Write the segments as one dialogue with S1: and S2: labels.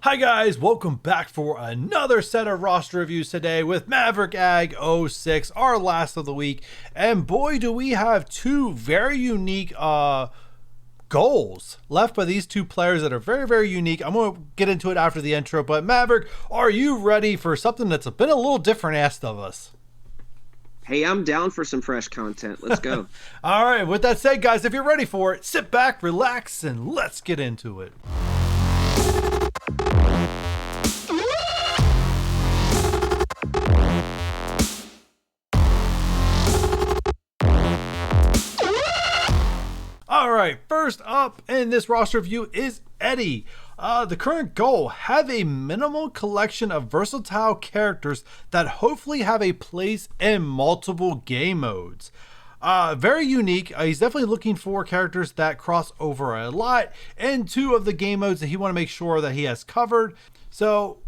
S1: Hi guys, welcome back for another set of roster reviews today with Maverick Ag '06, our last of the week. And boy, do we have two very unique goals left by these two players that are very, very unique. I'm going to get into it after the intro, but Maverick, are you ready for something that's been a little different asked of us?
S2: Hey, I'm down for some fresh content. Let's go.
S1: All right, with that said, guys, if you're ready for it, sit back, relax, and let's get into it. All right, first up in this roster review is Eddie. The current goal, have a minimal collection of versatile characters that hopefully have a place in multiple game modes. Very unique. He's definitely looking for characters that cross over a lot and two of the game modes that he want to make sure that he has covered. So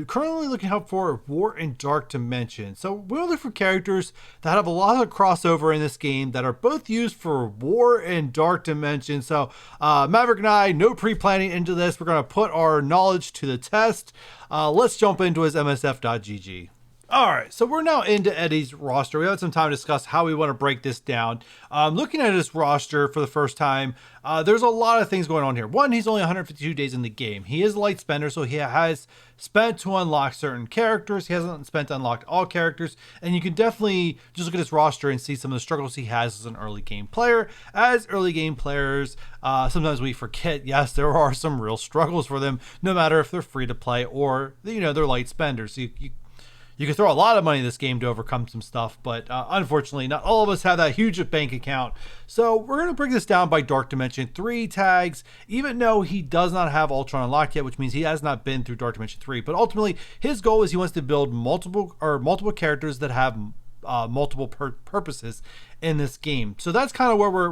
S1: currently looking out for War and Dark Dimension. So we're looking for characters that have a lot of crossover in this game that are both used for War and Dark Dimension. So Maverick and I, no pre-planning into this. We're going to put our knowledge to the test. Let's jump into his MSF.gg. All right, so we're now into Eddie's roster. We had some time to discuss how we want to break this down. Looking at his roster for the first time, there's a lot of things going on here. One, he's only 152 days in the game. He is a light spender, so he has spent to unlock certain characters. He hasn't spent to unlock all characters, and you can definitely just look at his roster and see some of the struggles he has as an early game player. As early game players, sometimes we forget, yes, there are some real struggles for them, no matter if they're free to play or, they're light spenders. You can throw a lot of money in this game to overcome some stuff, but unfortunately, not all of us have that huge bank account. So we're going to break this down by Dark Dimension 3 tags, even though he does not have Ultron unlocked yet, which means he has not been through Dark Dimension 3. But ultimately, his goal is he wants to build multiple characters that have multiple purposes in this game. So that's kind of where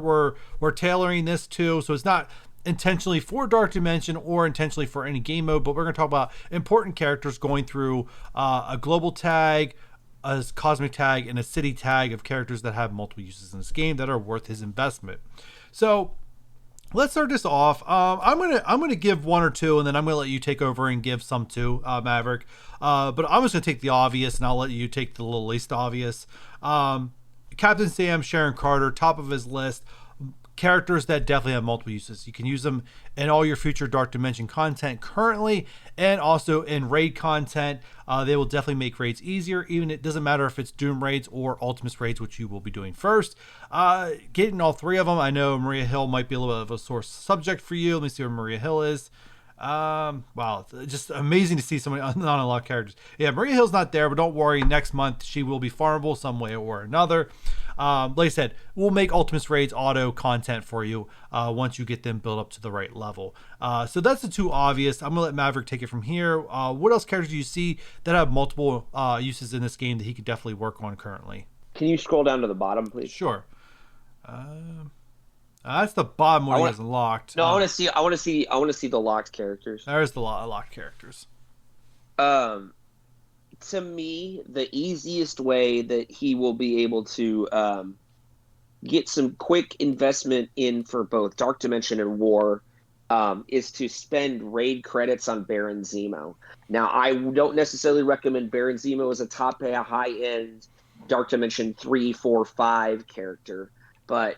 S1: we're tailoring this to. So it's not intentionally for Dark Dimension or intentionally for any game mode, but we're going to talk about important characters going through a global tag, a cosmic tag, and a city tag of characters that have multiple uses in this game that are worth his investment. So let's start this off. I'm gonna give one or two, and then I'm gonna let you take over and give some too, Maverick. But I'm just gonna take the obvious, and I'll let you take the little least obvious. Captain Sam, Sharon Carter, top of his list. Characters that definitely have multiple uses. You can use them in all your future Dark Dimension content currently, and also in raid content. They will definitely make raids easier. Even it doesn't matter if it's Doom raids or Ultimates raids, which you will be doing first. Getting all three of them. I know Maria Hill might be a little bit of a sore subject for you. Let me see where Maria Hill is. Wow, just amazing to see so many non-unlocked characters. Yeah, Maria Hill's not there, but don't worry. Next month she will be farmable some way or another. Like I said, we'll make Ultimates raids auto content for you once you get them built up to the right level. So that's the two obvious. I'm gonna let Maverick take it from here. What else characters do you see that have multiple uses in this game that he could definitely work on currently?
S2: Can you scroll down to the bottom, please?
S1: Sure. That's the bottom one he hasn't locked.
S2: No, I want to see. I want to see. I want to see the locked characters.
S1: There's the locked characters.
S2: To me, the easiest way that he will be able to get some quick investment in for both Dark Dimension and War is to spend raid credits on Baron Zemo. Now, I don't necessarily recommend Baron Zemo as a high-end Dark Dimension 3, 4, 5 character. But,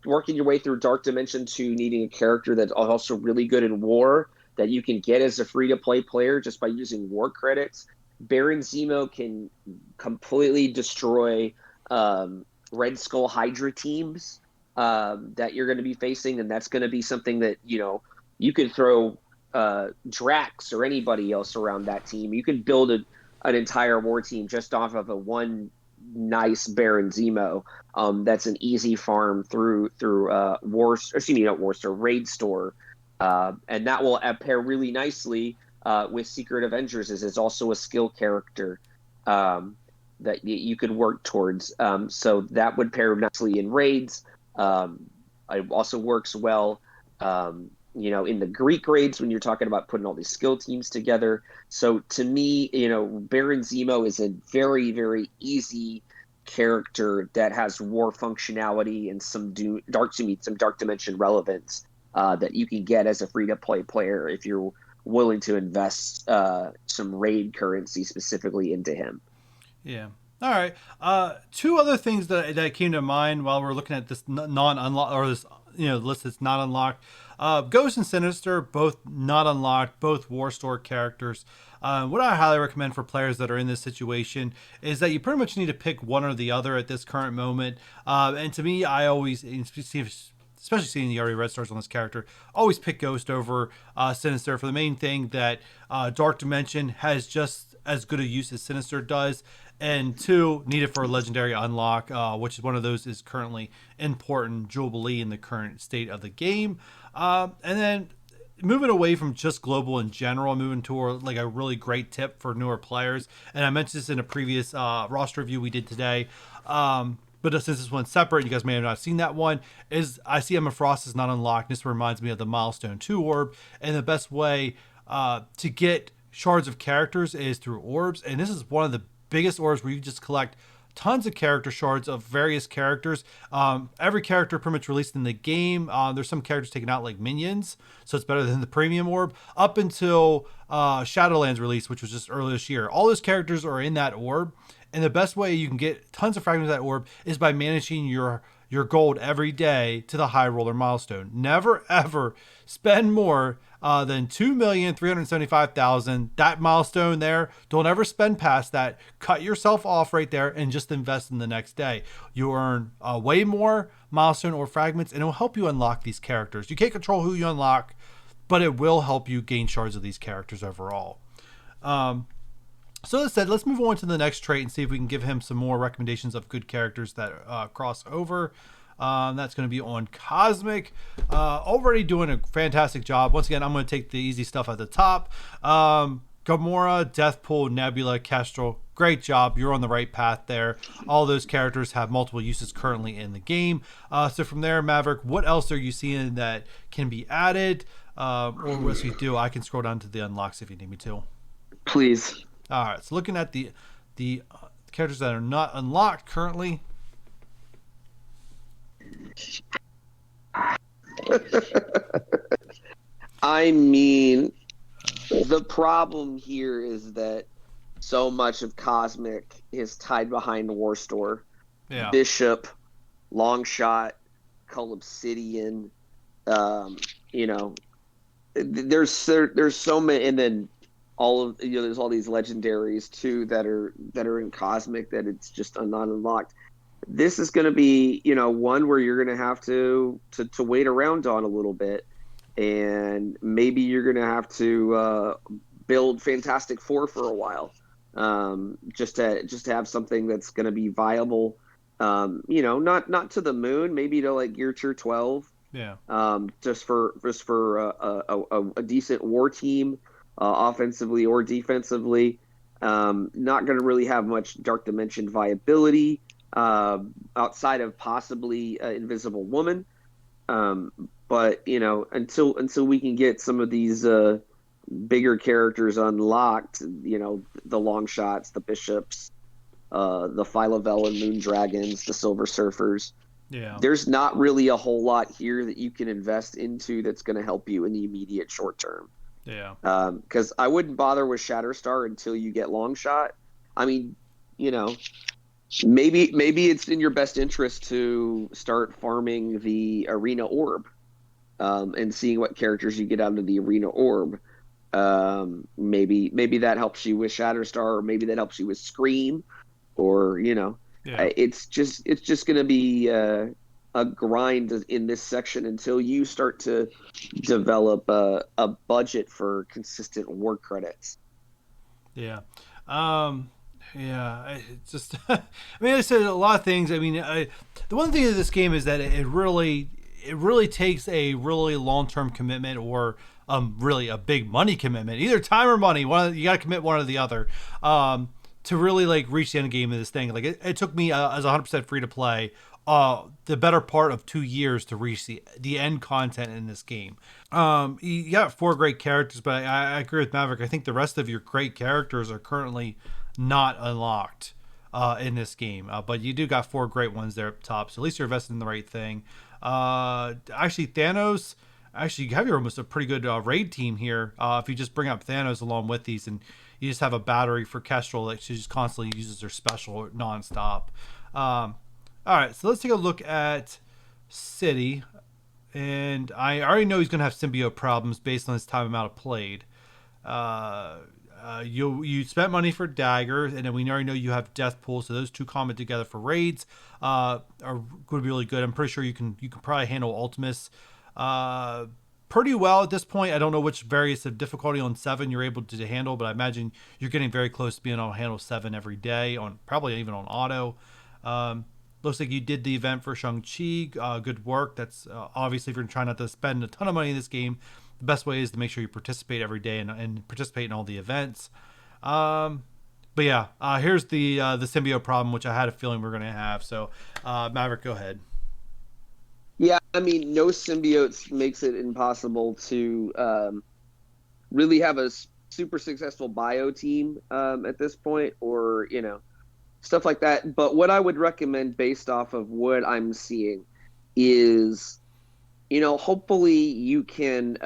S2: working your way through Dark Dimension to needing a character that's also really good in War that you can get as a free-to-play player just by using War credits, Baron Zemo can completely destroy Red Skull Hydra teams that you're going to be facing, and that's going to be something that, you could throw Drax or anybody else around that team. You could build an entire War team just off of one nice Baron Zemo. That's an easy farm through Raid Store, and that will pair really nicely with Secret Avengers. Is also a skill character that you could work towards. So that would pair nicely in raids. It also works well, in the Greek raids when you're talking about putting all these skill teams together. So to me, Baron Zemo is a very, very easy character that has War functionality and some Dark Dimension relevance that you can get as a free-to-play player if you're willing to invest some raid currency specifically into him.
S1: Yeah. All right. Two other things that came to mind while we're looking at this non-unlock or this list that's not unlocked. Ghost and Sinister, both not unlocked, both War Store characters. What I highly recommend for players that are in this situation is that you pretty much need to pick one or the other at this current moment. And to me, I always, especially seeing the already red stars on this character, always pick Ghost over Sinister for the main thing that Dark Dimension has just as good a use as Sinister does, and two, needed for a legendary unlock, which is one of those is currently important Jubilee in the current state of the game. And then moving away from just global in general, moving toward like a really great tip for newer players. And I mentioned this in a previous roster review we did today. But since this one's separate, you guys may have not seen that one, is I see Emma Frost is not unlocked. This reminds me of the Milestone 2 orb. And the best way to get shards of characters is through orbs. And this is one of the biggest orbs where you just collect tons of character shards of various characters. Every character pretty much released in the game. There's some characters taken out like minions, so it's better than the premium orb. Up until Shadowlands release, which was just earlier this year, all those characters are in that orb. And the best way you can get tons of fragments of that orb is by managing your gold every day to the high roller milestone. Never ever spend more than 2,375,000. That milestone there, don't ever spend past that. Cut yourself off right there and just invest in the next day. You earn way more milestone or fragments, and it will help you unlock these characters. You can't control who you unlock, but it will help you gain shards of these characters overall. So as I said, let's move on to the next trait and see if we can give him some more recommendations of good characters that cross over. That's going to be on Cosmic. Already doing a fantastic job. Once again, I'm going to take the easy stuff at the top. Gamora, Deathpool, Nebula, Kestrel. Great job. You're on the right path there. All those characters have multiple uses currently in the game. So from there, Maverick, what else are you seeing that can be added? Or what you do? I can scroll down to the unlocks if you need me to.
S2: Please.
S1: All right, so looking at the characters that are not unlocked currently.
S2: I mean, the problem here is that so much of Cosmic is tied behind War Store.
S1: Yeah.
S2: Bishop, Longshot, Cull Obsidian. There's so many, and then there's all these legendaries too that are in Cosmic that it's just not unlocked. This is going to be one where you're going to have to wait around on a little bit, and maybe you're going to have to build Fantastic Four for a while, just to have something that's going to be viable. Not to the moon, maybe to like Gear Tier 12.
S1: Yeah.
S2: Just for a decent war team. Offensively or defensively, not going to really have much Dark Dimension viability outside of possibly Invisible Woman. But until we can get some of these bigger characters unlocked, the long shots, the bishops, the Phylavellan Moon Dragons, the Silver Surfers.
S1: Yeah.
S2: There's not really a whole lot here that you can invest into that's going to help you in the immediate short term.
S1: Yeah.
S2: Because I wouldn't bother with Shatterstar until you get Longshot. I mean, maybe it's in your best interest to start farming the Arena Orb, and seeing what characters you get out of the Arena Orb. Maybe that helps you with Shatterstar, or maybe that helps you with Scream, or it's just going to be a grind in this section until you start to develop a budget for consistent war credits.
S1: Yeah. It's just, I mean, I said a lot of things. I mean, the one thing of this game is that it really takes a really long-term commitment, or really a big money commitment, either time or money. You got to commit one or the other, to really like reach the end game of this thing. Like it took me as 100% free to play, the better part of 2 years to reach the end content in this game. You got 4 great characters, but I agree with Maverick. I think the rest of your great characters are currently not unlocked in this game. But you do got 4 great ones there up top, so at least you're invested in the right thing. Actually, Thanos, Actually, you have your almost a pretty good raid team here. If you just bring up Thanos along with these, and you just have a battery for Kestrel that she just constantly uses her special nonstop. All right, so let's take a look at City. And I already know he's going to have symbiote problems based on his time amount of played. Uh, you spent money for Dagger, and then we already know you have Death Pool, so those two comment together for raids are going to be really good. I'm pretty sure you can probably handle Ultimus pretty well at this point. I don't know which various of difficulty on 7 you're able to handle, but I imagine you're getting very close to being able to handle 7 every day, on probably even on auto. Looks like you did the event for Shang-Chi. Good work. That's obviously, if you're trying not to spend a ton of money in this game, the best way is to make sure you participate every day and participate in all the events. But yeah, here's the symbiote problem, which I had a feeling we are going to have. So, Maverick, go ahead.
S2: Yeah, I mean, no symbiotes makes it impossible to really have a super successful bio team at this point, or, stuff like that. But what I would recommend based off of what I'm seeing is, hopefully you can,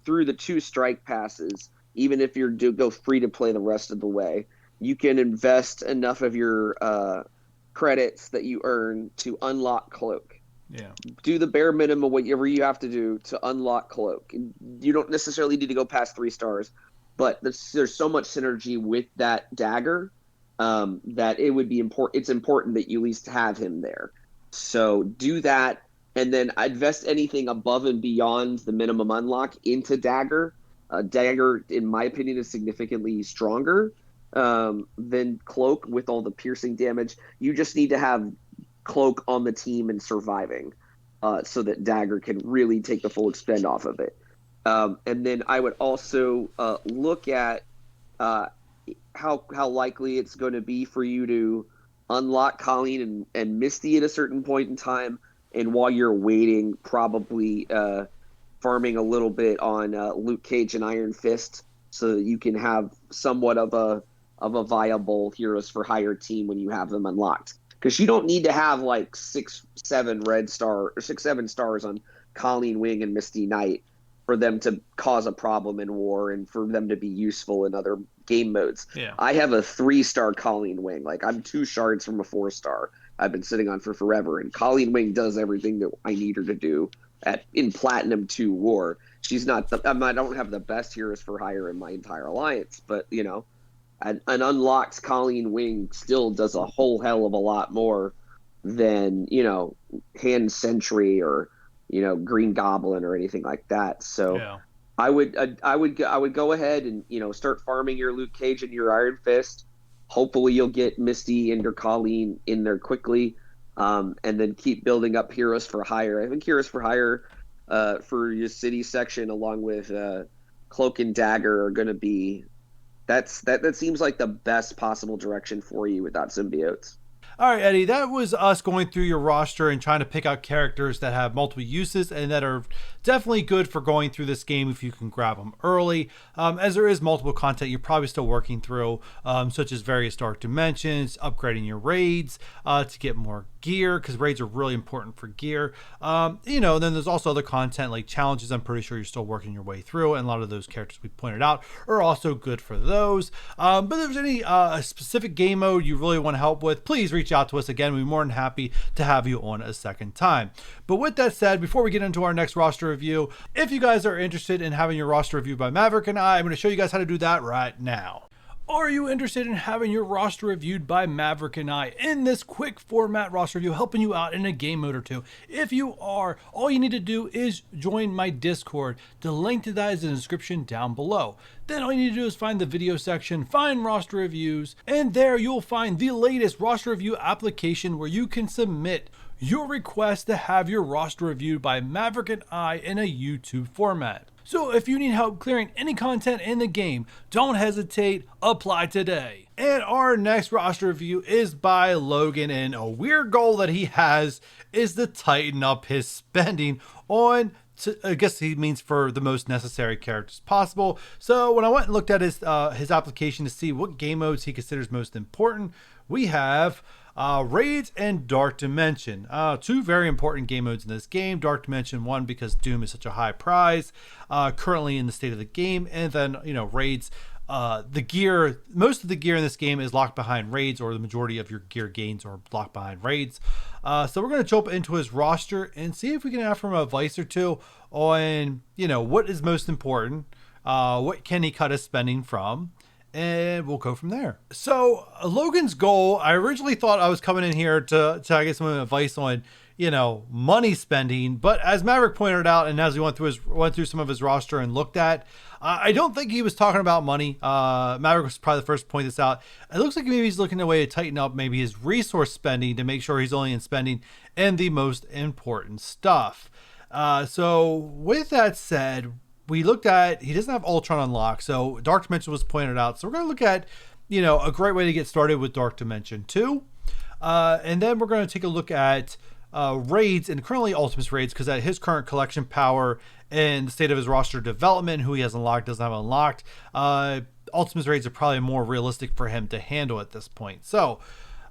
S2: through the 2 strike passes, even if you're go free to play the rest of the way, you can invest enough of your credits that you earn to unlock Cloak.
S1: Yeah.
S2: Do the bare minimum, whatever you have to do to unlock Cloak. You don't necessarily need to go past 3 stars, but there's so much synergy with that Dagger that it would be important. It's important that you at least have him there. So do that, and then invest anything above and beyond the minimum unlock into Dagger. Dagger, in my opinion, is significantly stronger than Cloak with all the piercing damage. You just need to have Cloak on the team and surviving, so that Dagger can really take the full expend off of it. And then I would also look at how likely it's going to be for you to unlock Colleen and Misty at a certain point in time, and while you're waiting, probably farming a little bit on Luke Cage and Iron Fist, so that you can have somewhat of a viable Heroes for Hire team when you have them unlocked. Because you don't need to have like 6-7 stars on Colleen Wing and Misty Knight for them to cause a problem in war and for them to be useful in other game modes.
S1: Yeah.
S2: I have a 3-star Colleen Wing. Like, I'm 2 shards from a 4-star I've been sitting on for forever, and Colleen Wing does everything that I need her to do in Platinum 2 War. She's not I don't have the best Heroes for Hire in my entire alliance, but an unlocked Colleen Wing still does a whole hell of a lot more than Hand Sentry or Green Goblin or anything like that. So yeah. I would go ahead and start farming your Luke Cage and your Iron Fist. Hopefully you'll get Misty and your Colleen in there quickly, and then keep building up Heroes for Hire. I think Heroes for Hire for your city section, along with Cloak and Dagger, are going to be that seems like the best possible direction for you without symbiotes.
S1: All right, Eddie, that was us going through your roster and trying to pick out characters that have multiple uses and that are definitely good for going through this game if you can grab them early. As there is multiple content you're probably still working through, such as various Dark Dimensions, upgrading your raids to get more gear, because raids are really important for gear. Then there's also other content like challenges I'm pretty sure you're still working your way through, and a lot of those characters we pointed out are also good for those. But if there's any specific game mode you really want to help with, please reach out to us. Again, we'd be more than happy to have you on a second time. But with that said, before we get into our next roster review, if you guys are interested in having your roster reviewed by Maverick and I'm going to show you guys how to do that right now. Are you interested in having your roster reviewed by Maverick and I in this quick format roster review, helping you out in a game mode or two? If you are, all you need to do is join my Discord. The link to that is in the description down below. Then all you need to do is find the video section, find roster reviews, and there you'll find the latest roster review application where you can submit your request to have your roster reviewed by Maverick and I in a YouTube format. So if you need help clearing any content in the game, don't hesitate, apply today. And our next roster review is by Logan, and a weird goal that he has is to tighten up his spending on I guess he means for the most necessary characters possible. So when I went and looked at his application to see what game modes he considers most important, we have Raids and Dark Dimension. Two very important game modes in this game. Dark Dimension, one, because Doom is such a high prize currently in the state of the game. And then, Raids, most of the gear in this game is locked behind Raids, or the majority of your gear gains are locked behind Raids. So we're going to jump into his roster and see if we can have from advice or two on, what is most important. What can he cut his spending from? And we'll go from there. So Logan's goal, I originally thought I was coming in here to get some advice on, money spending. But as Maverick pointed out, and as we went through some of his roster and looked at, I don't think he was talking about money. Maverick was probably the first to point this out. It looks like maybe he's looking at a way to tighten up maybe his resource spending to make sure he's only spending in the most important stuff. So with that said, we looked at, he doesn't have Ultron unlocked, so Dark Dimension was pointed out. So we're going to look at, a great way to get started with Dark Dimension 2. And then we're going to take a look at Raids, and currently Ultimate's Raids, because at his current collection power and the state of his roster development, who he has unlocked, doesn't have unlocked, Ultimate's Raids are probably more realistic for him to handle at this point. So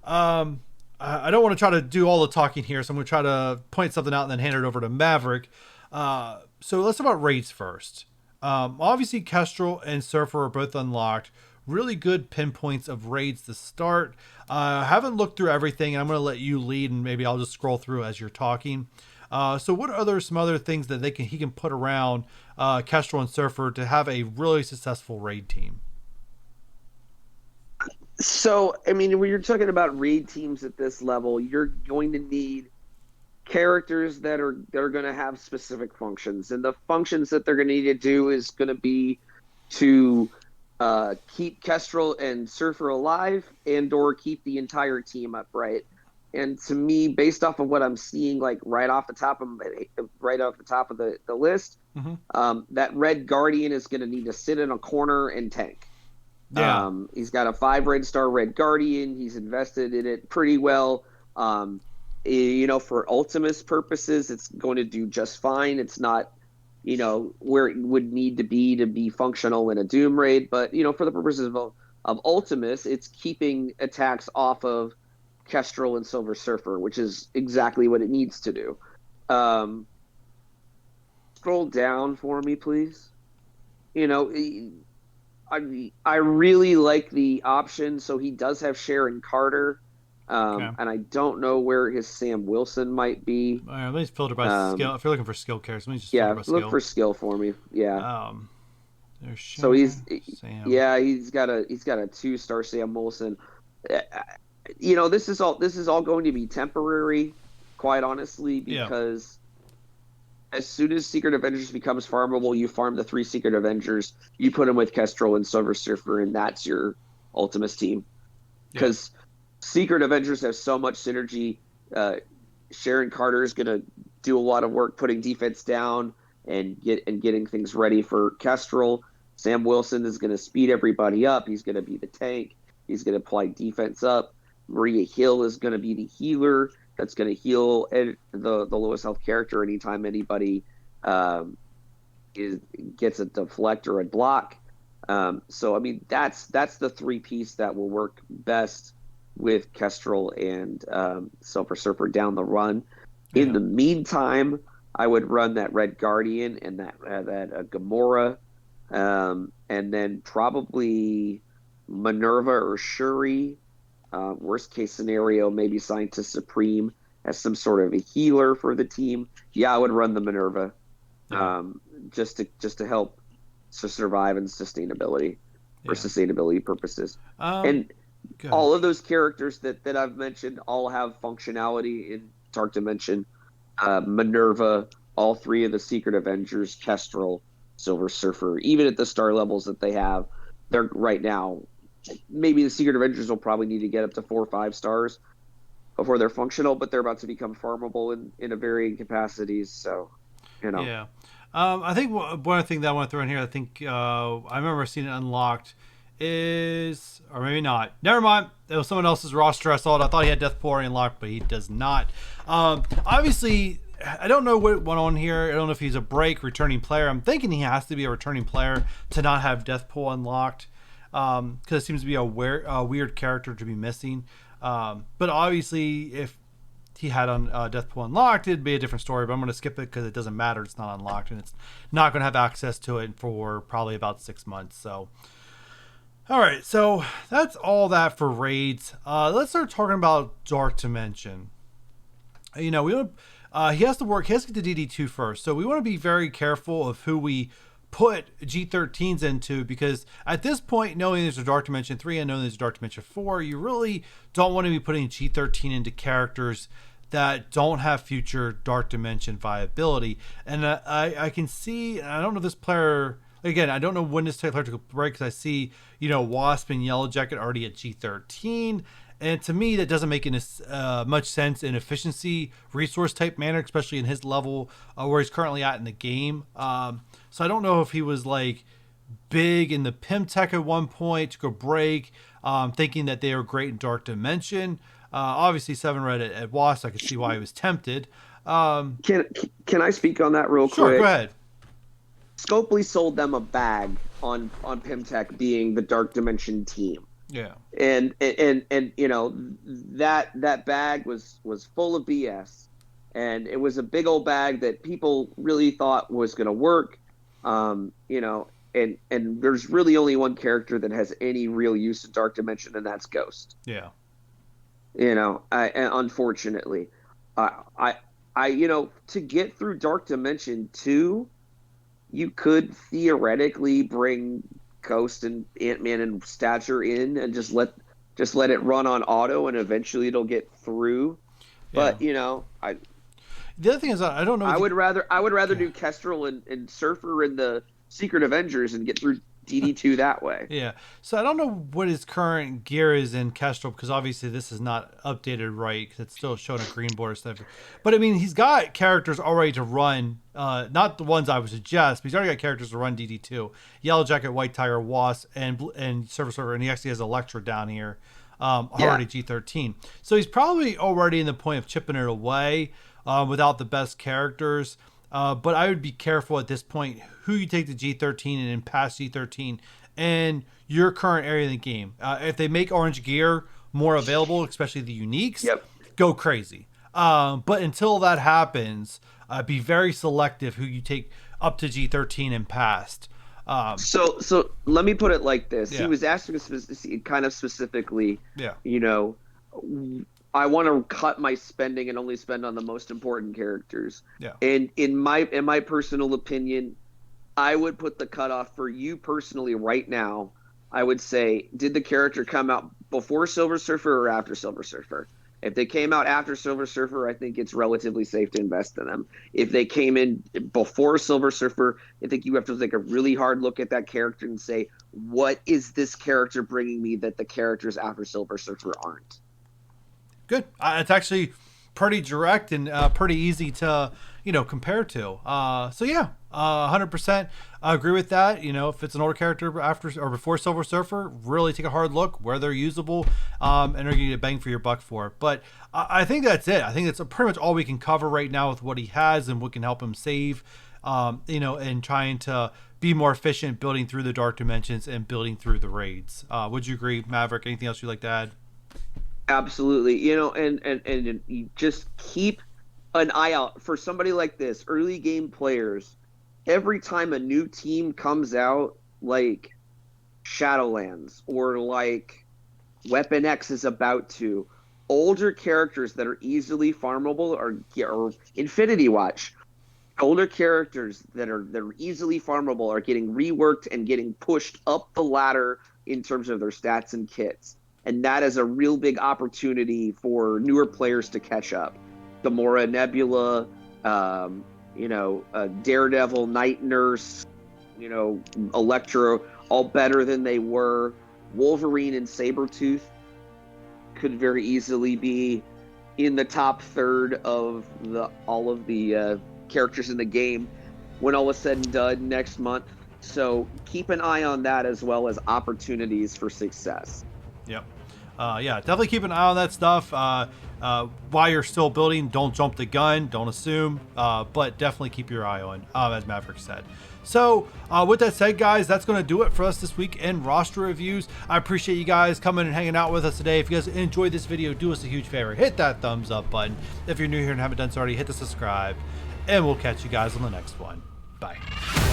S1: I don't want to try to do all the talking here, so I'm going to try to point something out and then hand it over to Maverick. So let's talk about Raids first. Obviously, Kestrel and Surfer are both unlocked. Really good pinpoints of Raids to start. I haven't looked through everything, and I'm going to let you lead, and maybe I'll just scroll through as you're talking. So what are some other things that he can put around Kestrel and Surfer to have a really successful raid team?
S2: So, when you're talking about raid teams at this level, you're going to need characters that are going to have specific functions, and the functions that they're going to need to do is going to be to keep Kestrel and Surfer alive, and or keep the entire team upright. And to me, based off of what I'm seeing, like right off the top of the list, that Red Guardian is going to need to sit in a corner and tank. Yeah. He's got a 5 red star Red Guardian. He's invested in it pretty well. For Ultimate's purposes, it's going to do just fine. It's not, where it would need to be functional in a Doom raid. But, for the purposes of Ultimates, it's keeping attacks off of Kestrel and Silver Surfer, which is exactly what it needs to do. Scroll down for me, please. I really like the option. So he does have Sharon Carter. Okay. And I don't know where his Sam Wilson might be.
S1: All right, let me filter by skill. If you're looking for skill characters, let me just filter by skill.
S2: Look for skill for me. Yeah.
S1: There's Sharon,
S2: so he's
S1: Sam.
S2: Yeah, he's got a 2-star Sam Wilson. This is all going to be temporary, quite honestly, because as soon as Secret Avengers becomes farmable, you farm the 3 Secret Avengers, you put them with Kestrel and Silver Surfer, and that's your Ultimates team. Because Secret Avengers have so much synergy. Sharon Carter is going to do a lot of work putting defense down and getting things ready for Kestrel. Sam Wilson is going to speed everybody up. He's going to be the tank. He's going to apply defense up. Maria Hill is going to be the healer that's going to heal the lowest health character anytime anybody gets a deflect or a block. So that's the 3-piece that will work best with Kestrel and Silver Surfer down the run. In the meantime, I would run that Red Guardian and that Gamora, and then probably Minerva or Shuri. Worst case scenario, maybe Scientist Supreme as some sort of a healer for the team. Yeah, I would run the Minerva, just to help survive and sustainability for sustainability purposes. And all of those characters that I've mentioned all have functionality in Dark Dimension. Minerva, all 3 of the Secret Avengers, Kestrel, Silver Surfer, even at the star levels that they have, they're right now. Maybe the Secret Avengers will probably need to get up to 4 or 5 stars before they're functional, but they're about to become farmable in a varying capacities. So,
S1: Yeah. I think one thing that I want to throw in here, I think I remember seeing it unlocked is, or maybe not. Never mind. It was someone else's roster. I thought he had Death Pouring unlocked, but he does not. Obviously, I don't know what went on here. I don't know if he's a break, returning player. I'm thinking he has to be a returning player to not have Death Pool unlocked, because it seems to be a weird character to be missing. But obviously, if he had on Death Pool unlocked, it'd be a different story. But I'm going to skip it because it doesn't matter. It's not unlocked, and it's not going to have access to it for probably about 6 months. So, all right. So that's all that for raids. Let's start talking about Dark Dimension. You know, he has to work. He has to get to DD2 first. So we want to be very careful of who we put G13s into, because at this point, knowing there's a Dark Dimension 3 and knowing there's a Dark Dimension 4, you really don't want to be putting G13 into characters that don't have future Dark Dimension viability. And I can see, I don't know this player, again, I don't know when this player to break, because I see, you know, Wasp and Yellow Jacket already at G13. And to me, that doesn't make much sense in efficiency resource type manner, especially in his level where he's currently at in the game. So I don't know if he was like big in the Pim Tech at one point to go break, thinking that they were great in Dark Dimension. Obviously, 7 Red at Wasp, I could see why he was tempted.
S2: Can I speak on that real quick?
S1: Sure, go ahead.
S2: Scopely sold them a bag on Pim Tech being the Dark Dimension team.
S1: Yeah.
S2: And you know, that bag was full of BS, and it was a big old bag that people really thought was going to work. You know, and there's really only one character that has any real use of Dark Dimension, and that's Ghost.
S1: Yeah.
S2: You know, unfortunately, I you know, to get through Dark Dimension 2, you could theoretically bring Ghost and Ant-Man and Stature in and just let it run on auto, and eventually it'll get through. Yeah. But you know,
S1: the other thing is, I don't know.
S2: I would rather do Kestrel and Surfer in the Secret Avengers and get through DD2 that way.
S1: Yeah. So I don't know what his current gear is in Kestrel, because obviously this is not updated right, because it's still showing a green border stuff. But I mean, he's got characters already to run, not the ones I would suggest, but he's already got characters to run DD2. Yellow Jacket, White Tiger, Wasp, and Server, and he actually has Electra down here, already G13. So he's probably already in the point of chipping it away without the best characters. But I would be careful at this point who you take to G13 and then past G13 and your current area of the game. If they make orange gear more available, especially the uniques, go crazy. But until that happens, be very selective who you take up to G13 and past.
S2: So let me put it like this. He was asking kind of specifically, you know, I want to cut my spending and only spend on the most important characters. Yeah. And in my personal opinion, I would put the cutoff for you personally right now. I would say, did the character come out before Silver Surfer or after Silver Surfer? If they came out after Silver Surfer, I think it's relatively safe to invest in them. If they came in before Silver Surfer, I think you have to take a really hard look at that character and say, what is this character bringing me that the characters after Silver Surfer aren't?
S1: Good. It's actually pretty direct and pretty easy to, you know, compare to. So yeah, 100% I agree with that. You know, if it's an older character after or before Silver Surfer, really take a hard look where they're usable, and are going to get bang for your buck for it. But I think that's it. I think that's pretty much all we can cover right now with what he has and what can help him save, you know, and trying to be more efficient building through the Dark Dimensions and building through the raids. Would you agree, Maverick? Anything else you'd like to add?
S2: Absolutely. You know, and you just keep an eye out for somebody like this, early game players. Every time a new team comes out, like Shadowlands or like Weapon X is about to, older characters that are easily farmable or Infinity Watch, older characters that are easily farmable are getting reworked and getting pushed up the ladder in terms of their stats and kits. And that is a real big opportunity for newer players to catch up. Gamora, Nebula, you know, Daredevil, Night Nurse, you know, Elektra, all better than they were. Wolverine and Sabretooth could very easily be in the top third of all of the characters in the game when all is said and done next month. So keep an eye on that as well as opportunities for success.
S1: Yep. yeah, definitely keep an eye on that stuff. While you're still building, don't jump the gun, don't assume, but definitely keep your eye on, as Maverick said. So with that said, guys, that's going to do it for us this week in roster reviews. I appreciate you guys coming and hanging out with us today. If you guys enjoyed this video, do us a huge favor, hit that thumbs up button. If you're new here and haven't done so already, hit the subscribe, and we'll catch you guys on the next one. Bye.